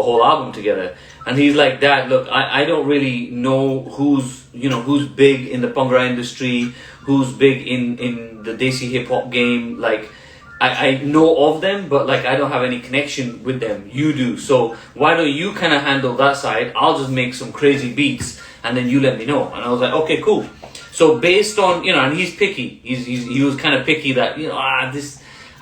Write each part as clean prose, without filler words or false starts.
whole album together. And he's like, Dad, look, I don't really know who's big in the Bhangra industry, who's big in the Desi hip hop game. Like, I know of them, but like I don't have any connection with them. You do. So why don't you kind of handle that side? I'll just make some crazy beats and then you let me know. And I was like, okay, cool. So based on, and he's picky. He was kind of picky that,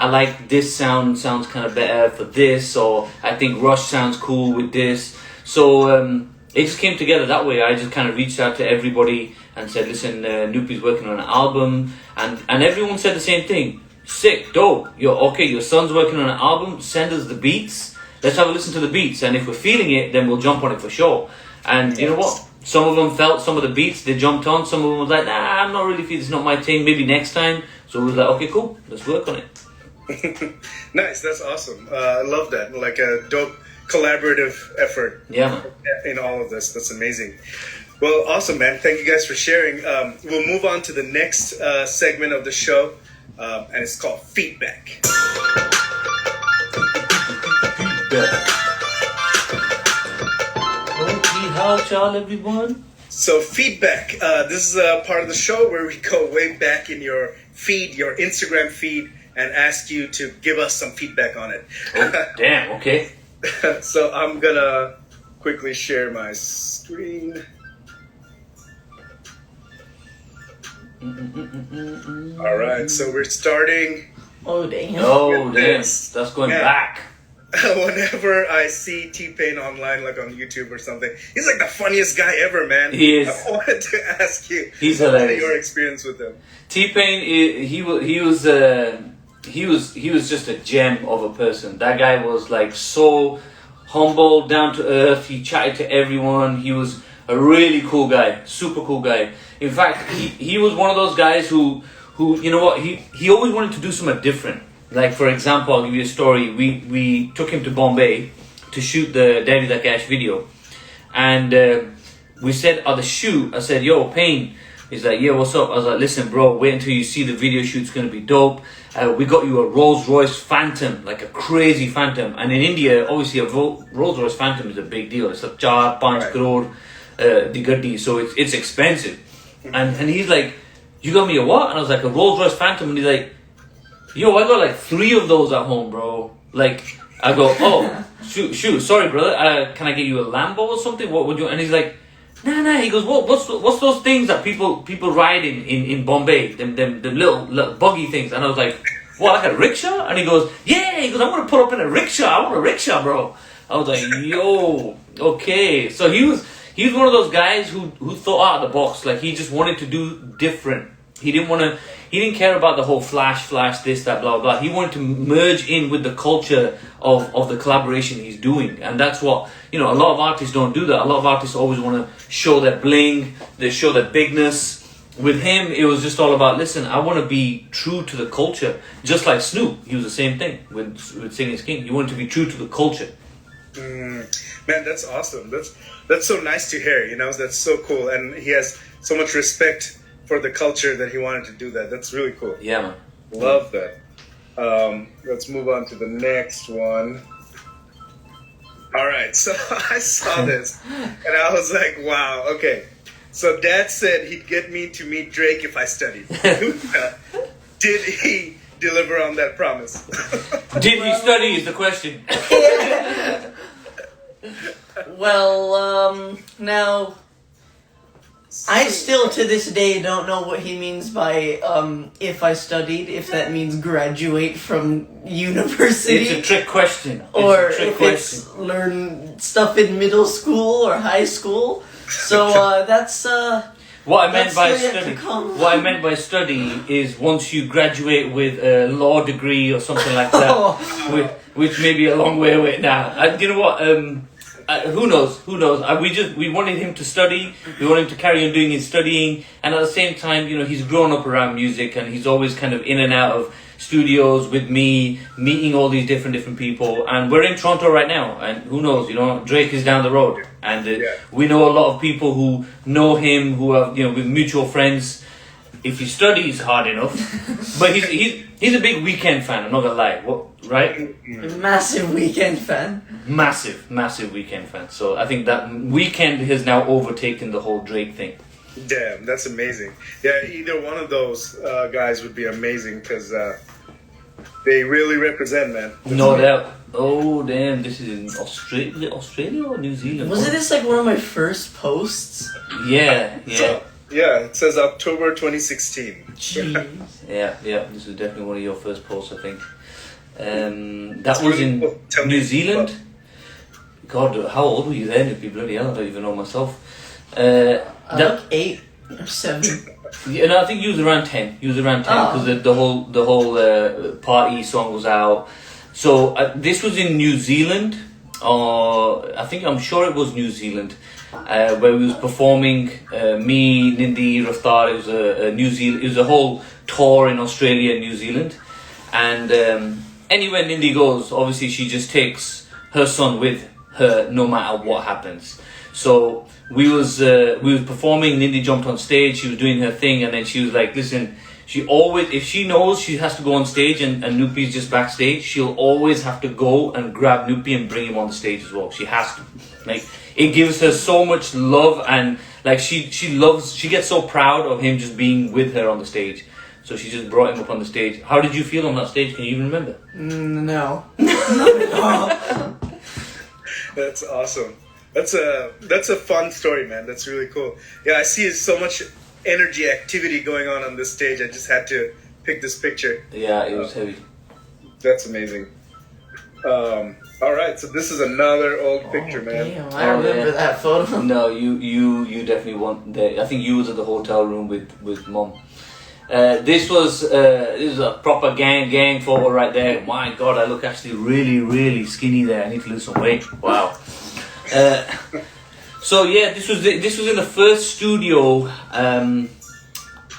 I like this sounds kind of better for this, or I think Rush sounds cool with this. So it just came together that way. I just kind of reached out to everybody and said, listen, Noopy's working on an album, and everyone said the same thing. Sick, dope. Your son's working on an album. Send us the beats. Let's have a listen to the beats, and if we're feeling it, then we'll jump on it for sure. And you know what? Some of them felt some of the beats, they jumped on. Some of them was like, nah, I'm not really feeling. It's not my thing. Maybe next time. So we was like, okay, cool. Let's work on it. Nice, that's awesome. I love that. Like a dope collaborative effort. Yeah. In all of this. That's amazing. Well, awesome, man. Thank you guys for sharing. We'll move on to the next segment of the show, and it's called Feedback. How everyone? So feedback. This is a part of the show where we go way back in your feed, your Instagram feed, and ask you to give us some feedback on it. Oh, damn, okay. So I'm gonna quickly share my screen. All right, so we're starting. Oh, damn. Oh, damn. That's going back. Whenever I see T-Pain online, like on YouTube or something, he's like the funniest guy ever, man. He is. I wanted to ask you, he's hilarious. Your experience with him. T-Pain, he was just a gem of a person. That guy was like so humble, down to earth. He chatted to everyone. He was a really cool guy, super cool guy. In fact, he was one of those guys who you know what, he always wanted to do something different. Like, for example, I'll give you a story. We took him to Bombay to shoot the Daddy That Cash video. And we said at the shoot, I said, yo, Pain. He's like, yeah, what's up? I was like, listen, bro, wait until you see the video shoot's going to be dope. We got you a Rolls Royce Phantom, like a crazy Phantom. And in India, obviously, a Rolls Royce Phantom is a big deal. It's like 4-5 crore di gaddi, so it's expensive. And he's like, you got me a what? And I was like, a Rolls Royce Phantom. And he's like, yo, I got like 3 of those at home, bro. Like, I go, oh, shoot, sorry, brother. Can I get you a Lambo or something? What would you? And he's like, nah. He goes, what's those things that people ride in Bombay? Them little buggy things. And I was like, what, like a rickshaw? And he goes, yeah. He goes, I'm gonna pull up in a rickshaw. I want a rickshaw, bro. I was like, yo, okay. So he was one of those guys who thought out of the box. Like, he just wanted to do different. He didn't care about the whole flash, this, that, blah, blah. He wanted to merge in with the culture of the collaboration he's doing. And that's what, a lot of artists don't do that. A lot of artists always want to show their bling, they show their bigness. With him, it was just all about, listen, I want to be true to the culture. Just like Snoop, he was the same thing with Singing is King. He wanted to be true to the culture. Man, that's awesome. That's so nice to hear, that's so cool. And he has so much respect for the culture that he wanted to do that. That's really cool. Yeah, man. Love that. Let's move on to the next one. All right, so I saw this and I was like, wow, okay. So Dad said he'd get me to meet Drake if I studied. Did he deliver on that promise? Did he study is the question. Well, now, I still to this day don't know what he means by if I studied, if that means graduate from university. It's a trick question. It's learn stuff in middle school or high school. So that's what I meant by study. What I meant by study is once you graduate with a law degree or something like that, which may be a long way away now. You know what? Who knows? We wanted him to study. We wanted him to carry on doing his studying, and at the same time, he's grown up around music, and he's always kind of in and out of studios with me, meeting all these different people. And we're in Toronto right now, and who knows? Drake is down the road, and we know a lot of people who know him, who have with mutual friends. if he studies hard enough. But he's a big Weeknd fan. I'm not gonna lie. What, right? Massive Weeknd fan. Massive Weeknd fan. So I think that Weeknd has now overtaken the whole Drake thing. Damn, that's amazing. Yeah, either one of those guys would be amazing because they really represent, man. No doubt. Oh damn! This is in Australia. Is it Australia or New Zealand? Wasn't this like one of my first posts? Yeah. So, yeah, it says October 2016. Jeez. Yeah. This is definitely one of your first posts, I think. That was in New Zealand. God, how old were you then? It'd be bloody hell. I don't even know myself. I like 8 or 7. Yeah, no, I think you was around 10. You was around 10 because the whole party song was out. So this was in New Zealand, or I'm sure it was New Zealand, where we was performing. Me, Nindi, Raftar. It was a New Zealand. It was a whole tour in Australia and New Zealand, and anywhere Nindi goes, obviously she just takes her son with her no matter what happens. So we was performing. Nindi jumped on stage. She was doing her thing, and then she was like, "Listen." She always, if she knows she has to go on stage and Noopy's just backstage, she'll always have to go and grab Noopy and bring him on the stage as well. She has to. Like, it gives her so much love, and like she gets so proud of him just being with her on the stage. So she just brought him up on the stage. How did you feel on that stage? Can you even remember? No. Not at all. That's awesome. That's a fun story, man. That's really cool. Yeah, I see so much energy, activity going on this stage. I just had to pick this picture. Yeah, it was heavy. That's amazing. All right, so this is another old picture, man. Damn, I remember that photo. No, you definitely want that. I think you was at the hotel room with Mom. This was a proper gang photo right there. My God, I look actually really skinny there. I need to lose some weight. Wow. So yeah, this was in the first studio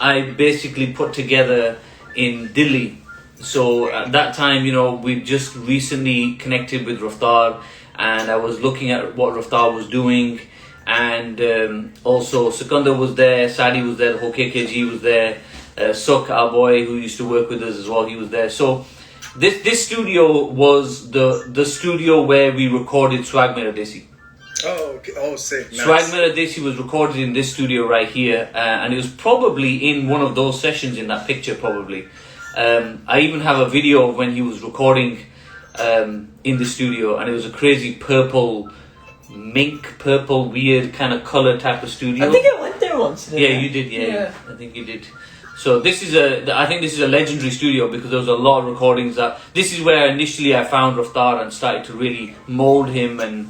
I basically put together in Delhi. So at that time, we just recently connected with Raftar, and I was looking at what Raftar was doing, and also Sikandar was there, Sadi was there, the whole KKG was there, Suk, our boy who used to work with us as well, he was there. So this studio was the studio where we recorded Swag Mera Desi. Oh, okay. Oh, sick. Nice. Swag Mera Desi was recorded in this studio right here, and it was probably in one of those sessions in that picture, probably. I even have a video of when he was recording in the studio, and it was a crazy mink purple, weird kind of color type of studio. I think I went there once. Yeah, you did. Yeah, I think you did. So I think this is a legendary studio because there was a lot of recordings this is where initially I found Raftar and started to really mold him and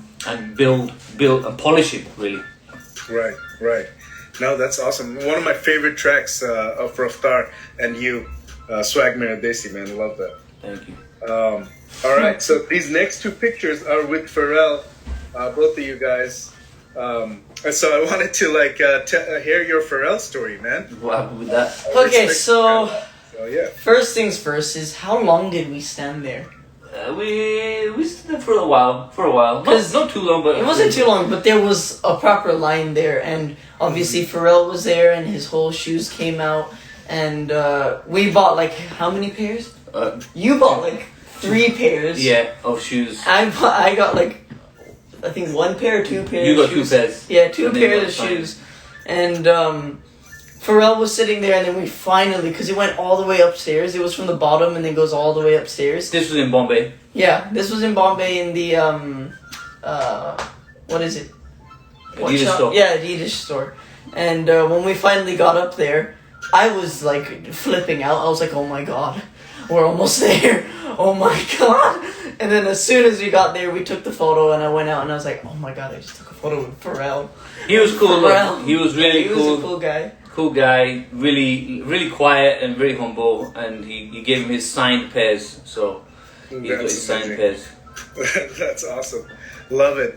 build and polish him, really. Right. No, that's awesome. One of my favorite tracks of Raftar and you, Swag Mera Desi, man. Love that. Thank you. All right, so these next two pictures are with Pharrell, both of you guys. So I wanted to hear your Pharrell story, man. What happened with that? Okay, so yeah. First things first is how long did we stand there? We stood there for a while. Not too long, but it wasn't too long. But there was a proper line there, and obviously Pharrell was there, and his whole shoes came out, and we bought like how many pairs? You bought like 3 pairs. Yeah, of shoes. I got like I think 1 pair, 2 pairs. You got shoes. 2 pairs. Yeah, 2 pairs of shoes, and Pharrell was sitting there, and then we finally, because it went all the way upstairs. It was from the bottom and then goes all the way upstairs. This was in Bombay. Yeah, this was in Bombay in the what is it? Adidas store. Yeah, Adidas store. And when we finally got up there, I was like flipping out. I was like, "Oh my God, we're almost there! Oh my God!" And then as soon as we got there, we took the photo, and I went out, and I was like, "Oh my God, I just took a photo with Pharrell." He was cool. Pharrell. He was really He cool. was a cool guy. Cool guy, really quiet and very humble, and he gave him his signed pairs, so he got his signed pairs. That's awesome. Love it.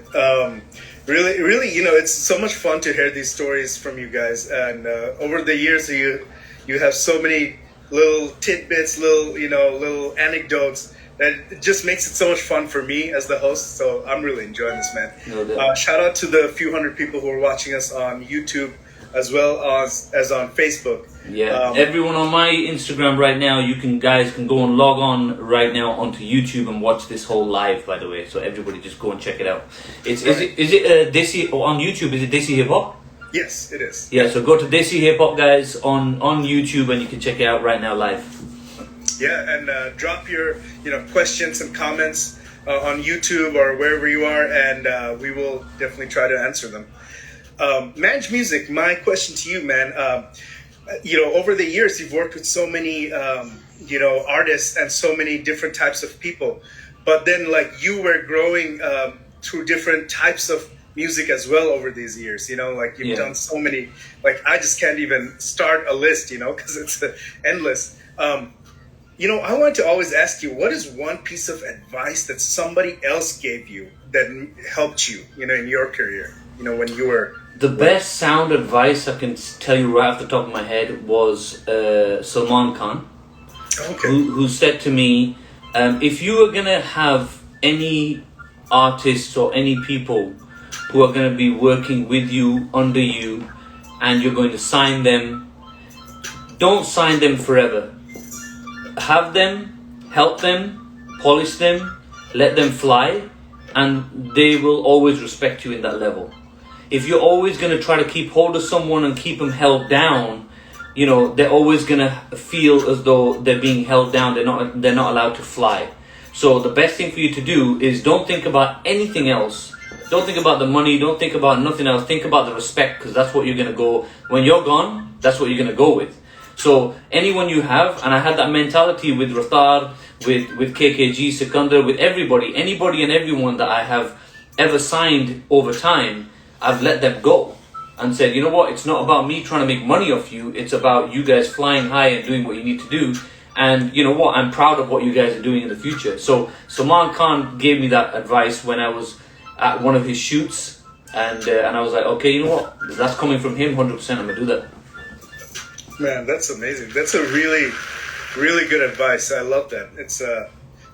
Really, it's so much fun to hear these stories from you guys, and over the years you have so many little tidbits, little anecdotes that it just makes it so much fun for me as the host. So I'm really enjoying this, man. No doubt. Shout out to the few hundred people who are watching us on YouTube. as well as on Facebook. Yeah, everyone on my Instagram right now, guys can go and log on right now onto YouTube and watch this whole live. By the way, so everybody just go and check it out. Is it Desi on YouTube? Is it Desi Hip Hop? Yes, it is. Yeah, so go to Desi Hip Hop, guys, on YouTube, and you can check it out right now live. Yeah, and drop your questions and comments on YouTube or wherever you are, and we will definitely try to answer them. Manj Music, my question to you, man. Over the years, you've worked with so many, artists and so many different types of people. But then, like, you were growing through different types of music as well over these years. Like you've done so many. Like I just can't even start a list, because it's endless. I wanted to always ask you, what is one piece of advice that somebody else gave you that helped you, in your career? When you were... The best sound advice I can tell you right off the top of my head was Salman Khan, who said to me, if you are going to have any artists or any people who are going to be working with you, under you, and you're going to sign them, don't sign them forever. Have them, help them, polish them, let them fly, and they will always respect you in that level. If you're always going to try to keep hold of someone and keep them held down, they're always going to feel as though they're being held down. They're not allowed to fly. So the best thing for you to do is don't think about anything else. Don't think about the money. Don't think about nothing else. Think about the respect, because that's what you're going to go. When you're gone, that's what you're going to go with. So anyone you have, and I had that mentality with Raftar, with KKG, Sikandar, with anybody and everyone that I have ever signed over time, I've let them go and said, you know what, it's not about me trying to make money off you, it's about you guys flying high and doing what you need to do. And you know what, I'm proud of what you guys are doing in the future. So Salman Khan gave me that advice when I was at one of his shoots, and I was like, okay, you know what, that's coming from him, 100%, I'm going to do that. Man, that's amazing. That's a really, really good advice. I love that.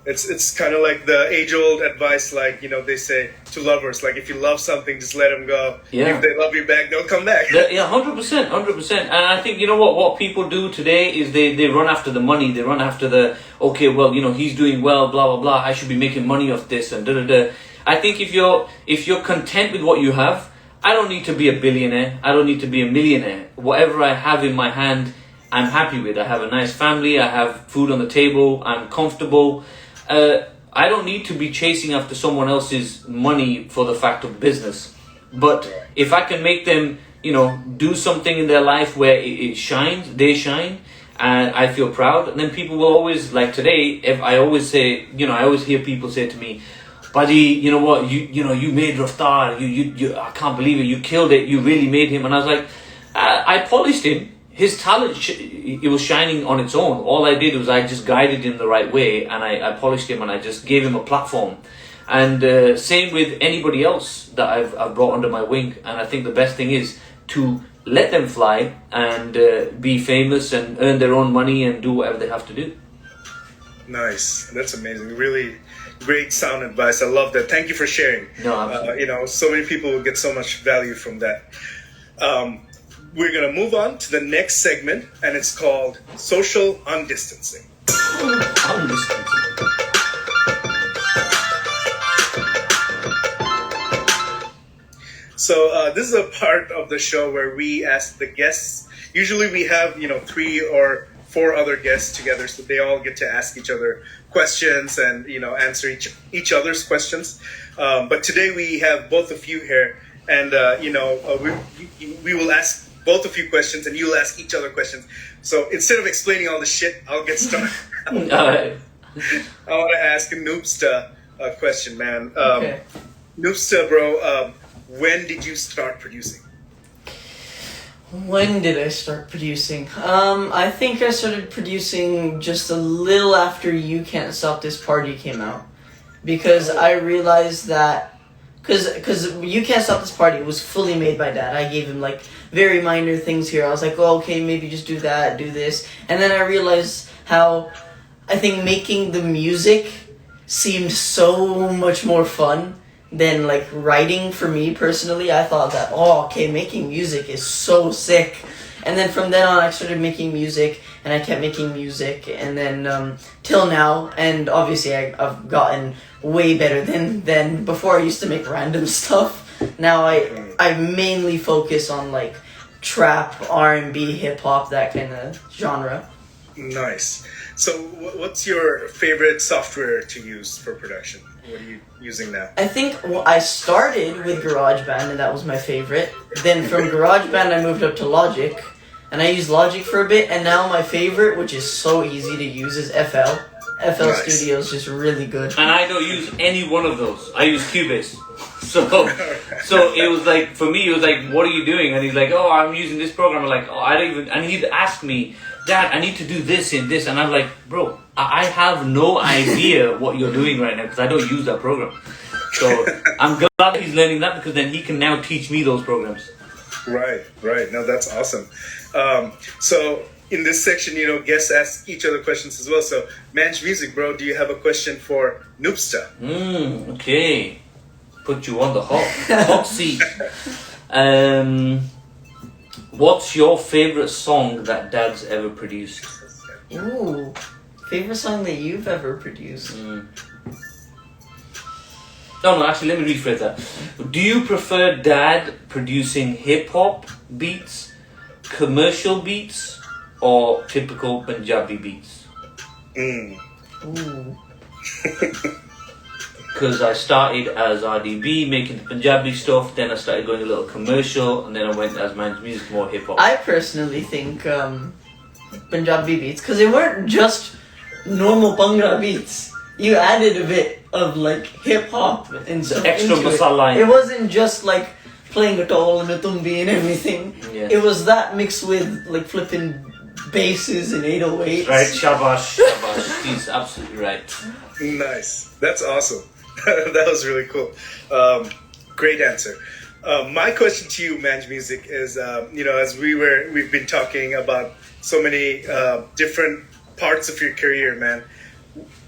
It's kind of like the age-old advice, like, they say to lovers, like, if you love something, just let them go. Yeah. If they love you back, they'll come back. Yeah, 100%. And I think, what people do today is they run after the money. They run after okay, well, he's doing well, blah, blah, blah. I should be making money off this and da-da-da. I think if you're content with what you have, I don't need to be a billionaire. I don't need to be a millionaire. Whatever I have in my hand, I'm happy with. I have a nice family. I have food on the table. I'm comfortable. I don't need to be chasing after someone else's money for the fact of business. But if I can make them, do something in their life where it shines, they shine, and I feel proud, and then people will always, like today, if I always say, I always hear people say to me, buddy, you know what, you made Raftar, you I can't believe it, you killed it, you really made him. And I was like, I polished him. His talent, it was shining on its own. All I did was I just guided him the right way, and I polished him, and I just gave him a platform. And same with anybody else that I've brought under my wing. And I think the best thing is to let them fly and be famous and earn their own money and do whatever they have to do. Nice. That's amazing. Really great sound advice. I love that. Thank you for sharing. No, absolutely. So many people will get so much value from that. We're going to move on to the next segment, and it's called Social Undistancing. So this is a part of the show where we ask the guests. Usually we have, 3 or 4 other guests together, so they all get to ask each other questions and, answer each other's questions. But today we have both of you here, and, we will ask both of you questions, and you'll ask each other questions. So instead of explaining all the shit, I'll get started. All right. I want to ask Noopsta a question, man. Okay. Noopsta, bro, when did you start producing? When did I start producing? I think I started producing just a little after You Can't Stop This Party came out. Because I realized that... Because You Can't Stop This Party was fully made by Dad. I gave him, very minor things here. I was like, oh, okay, maybe just do that, do this. And then I realized how I think making the music seemed so much more fun then like writing for me personally, I thought that, oh, okay, making music is so sick. And then from then on, I started making music, and I kept making music, and then till now. And obviously, I've gotten way better than before. I used to make random stuff. Now I mainly focus on like trap, R&B, hip hop, that kind of genre. Nice. So, what's your favorite software to use for production? What are you using now? I think I started with GarageBand, and that was my favorite. Then from GarageBand, I moved up to Logic, and I used Logic for a bit. And now my favorite, which is so easy to use, is FL. FL Nice. Studio is just really good. And I don't use any one of those. I use Cubase. So it was like, for me, it was like, what are you doing? And he's like, oh, I'm using this program. I'm like, oh, I don't even, and he'd ask me, Dad, I need to do this and this. And I'm like, bro, I have no idea what you're doing right now because I don't use that program. So I'm glad that he's learning that because then he can now teach me those programs. Right. No, that's awesome. So in this section, guests ask each other questions as well. So, Manj Musik, bro, do you have a question for Noopsta? Okay. Put you on the hot seat. What's your favorite song that Dad's ever produced? Ooh, favorite song that you've ever produced? No, actually, let me rephrase that. Do you prefer Dad producing hip-hop beats, commercial beats, or typical Punjabi beats? Ooh. Because I started as RDB, making the Punjabi stuff, then I started going a little commercial, and then I went as Manj Musik, more hip-hop. I personally think Punjabi beats, because they weren't just normal Bhangra beats. You added a bit of like hip hop and stuff extra into masala. It wasn't just like playing a tol and a tumbi and everything. Yeah. It was that mixed with like flipping basses and 808s. Right, shabash. He's absolutely right. Nice. That's awesome. That was really cool. Great answer. My question to you, Manj Musik, is as we've been talking about so many different parts of your career, man.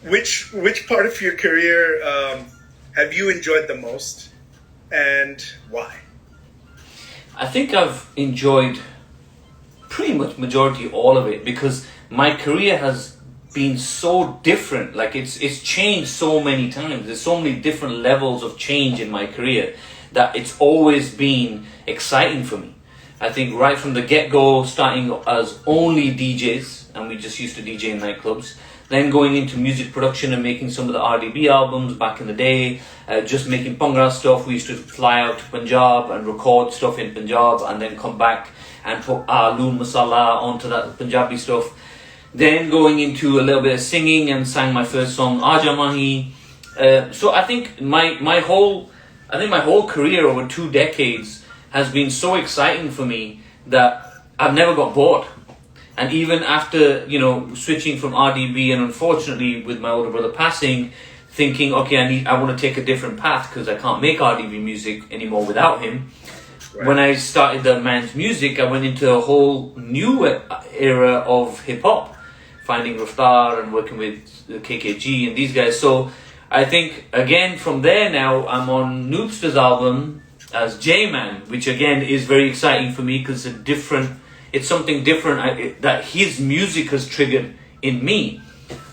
Which part of your career have you enjoyed the most, and why? I think I've enjoyed pretty much majority all of it because my career has been so different. Like it's changed so many times. There's so many different levels of change in my career that it's always been exciting for me. I think right from the get-go, starting as only DJs, and we just used to DJ in nightclubs, then going into music production and making some of the RDB albums back in the day, just making Bhangra stuff. We used to fly out to Punjab and record stuff in Punjab and then come back and put loon masala onto that Punjabi stuff. Then going into a little bit of singing and sang my first song, Aja Mahi. So I think my whole career over 2 decades has been so exciting for me that I've never got bored. And even after, switching from RDB and unfortunately with my older brother passing, thinking, okay, I want to take a different path because I can't make RDB music anymore without him. Right. When I started the Manj Musik, I went into a whole new era of hip hop, finding Raftar and working with KKG and these guys. So I think, again, from there now, I'm on Noopsta's album as J-Man, which again is very exciting for me because it's something different that his music has triggered in me.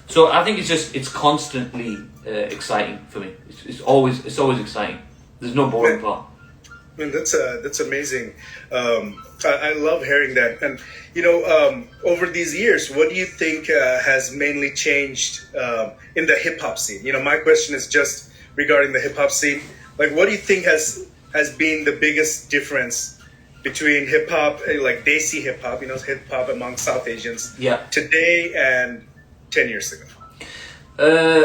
So I think it's constantly exciting for me. It's always exciting. There's no boring part. Man, that's amazing. I love hearing that. And over these years, what do you think has mainly changed in the hip hop scene? My question is just regarding the hip hop scene. Like, what do you think has been the biggest difference between hip hop, like Desi hip hop, hip hop among South Asians, today and 10 years ago?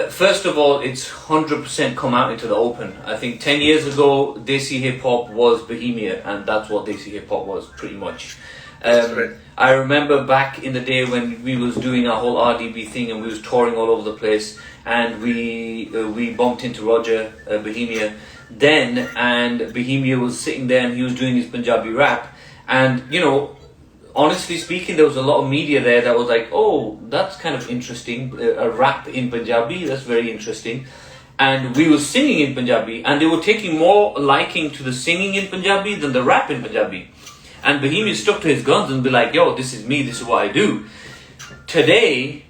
First of all, it's 100% come out into the open. I think 10 years ago, Desi hip hop was Bohemia, and that's what Desi hip hop was pretty much. Right. I remember back in the day when we was doing our whole RDB thing and we was touring all over the place, and we bumped into Roger Bohemia then, and Bohemia was sitting there and he was doing his Punjabi rap, and honestly speaking, there was a lot of media there that was like, oh, that's kind of interesting, a rap in Punjabi, that's very interesting. and we were singing in Punjabi, and they were taking more liking to the singing in Punjabi than the rap in Punjabi. And Bohemian stuck to his guns and be like, yo, this is me, this is what I do. Today,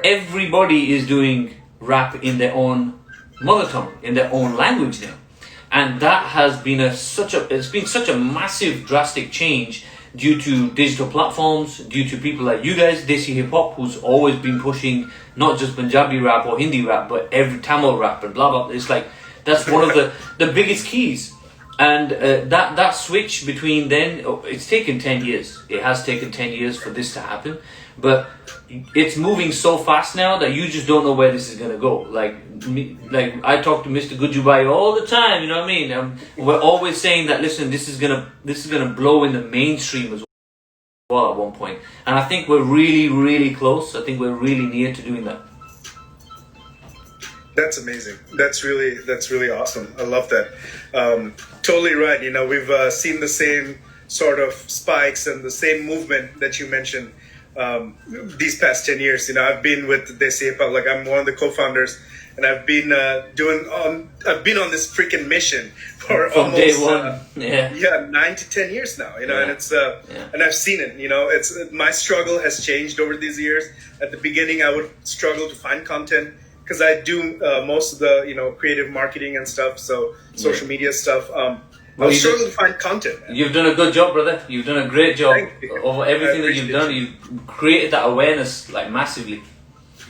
everybody is doing rap in their own mother tongue, in their own language now. And that has been such a massive, drastic change due to digital platforms, due to people like you guys, Desi Hip Hop, who's always been pushing not just Punjabi rap or Hindi rap, but every Tamil rap and blah blah. It's like that's one of the biggest keys. And that switch between then, it's taken 10 years. It has taken 10 years for this to happen, but it's moving so fast now that you just don't know where this is gonna go. Like I talk to Mr. Gujubai all the time. You know what I mean? We're always saying that. Listen, this is gonna blow in the mainstream as well at one point. And I think we're really, really close. I think we're really near to doing that. That's amazing. That's really awesome. I love that. Totally right. You know, we've seen the same sort of spikes and the same movement that you mentioned these past 10 years. You know, I've been with Desi Hip Hop, like I'm one of the co-founders, and I've been I've been on this freaking mission for from almost day one. 9 to 10 years now. You know, and it's and I've seen it. You know, it's my struggle has changed over these years. At the beginning, I would struggle to find content, because I do most of the creative marketing and stuff, so social media stuff. I was struggling to find content. Man. You've done a good job, brother. You've done a great job over everything that you've done. You. You've created that awareness like massively.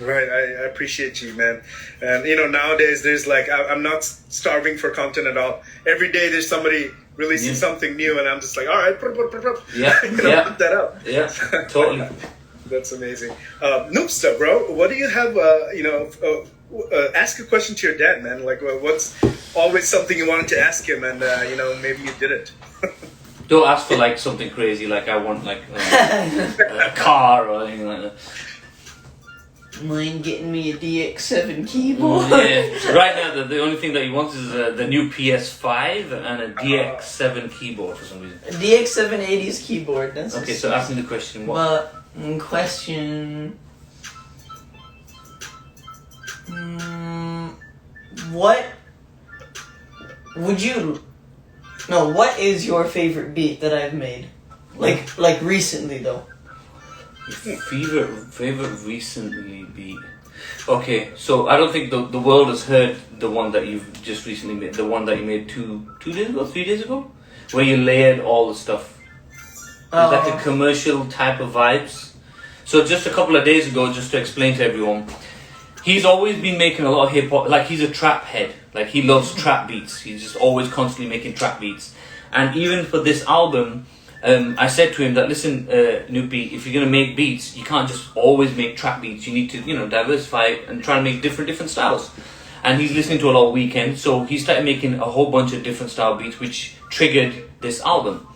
Right, I appreciate you, man. And nowadays there's like I'm not starving for content at all. Every day there's somebody releasing something new, and I'm just like, all right, put that up. Yeah, totally. That's amazing. Noopsta, bro, what do you have? Ask a question to your dad, man. Like, what's always something you wanted to ask him, and maybe you didn't. Don't ask for like something crazy, like I want like a car or anything like that. Mind getting me a DX7 keyboard? Yeah. Right now, the only thing that he wants is the new PS5 and a DX7 keyboard for some reason. A DX7 80s keyboard. That's okay. So ask me the question. What? Question. What would you? No. What is your favorite beat that I've made? Like recently though. Your favorite recently beat. Okay, so I don't think the world has heard the one that you've just recently made. The one that you made 2 days ago, 3 days ago, where you layered all the stuff. It's like a commercial type of vibes. So just a couple of days ago, just to explain to everyone, he's always been making a lot of hip hop. Like he's a trap head. Like he loves trap beats. He's just always constantly making trap beats. And even for this album, I said to him that, listen, Noopy, if you're gonna make beats, you can't just always make trap beats. You need to, diversify and try and make different styles. And he's listening to a lot of Weeknd, so he started making a whole bunch of different style beats, which triggered this album.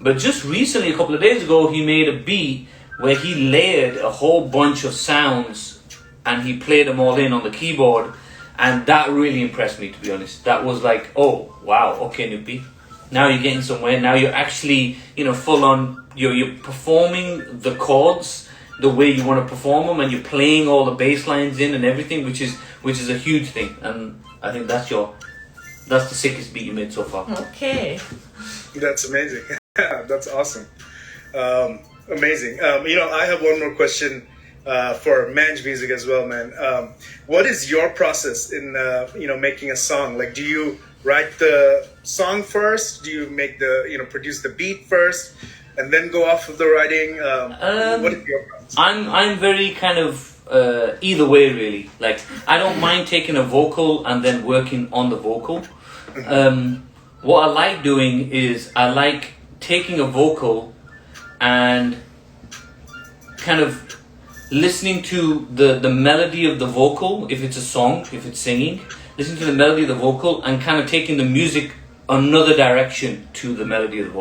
But just recently, a couple of days ago, he made a beat where he layered a whole bunch of sounds and he played them all in on the keyboard, and that really impressed me, to be honest. That was like, oh wow, okay, Noopy, now you're getting somewhere. Now you're actually, full on. You're performing the chords the way you want to perform them, and you're playing all the bass lines in and everything, which is a huge thing. And I think that's the sickest beat you made so far. Okay, that's amazing. That's awesome. Amazing. I have one more question for Manj Music as well, man. What is your process in making a song? Like, do you write the song first? Do you make produce the beat first, and then go off of the writing? What is your process? I'm very kind of either way, really. Like, I don't mind taking a vocal and then working on the vocal. What I like doing is I like taking a vocal and kind of listening to the melody of the vocal, if it's a song, if it's singing, listening to the melody of the vocal and kind of taking the music another direction to the melody of the vocal.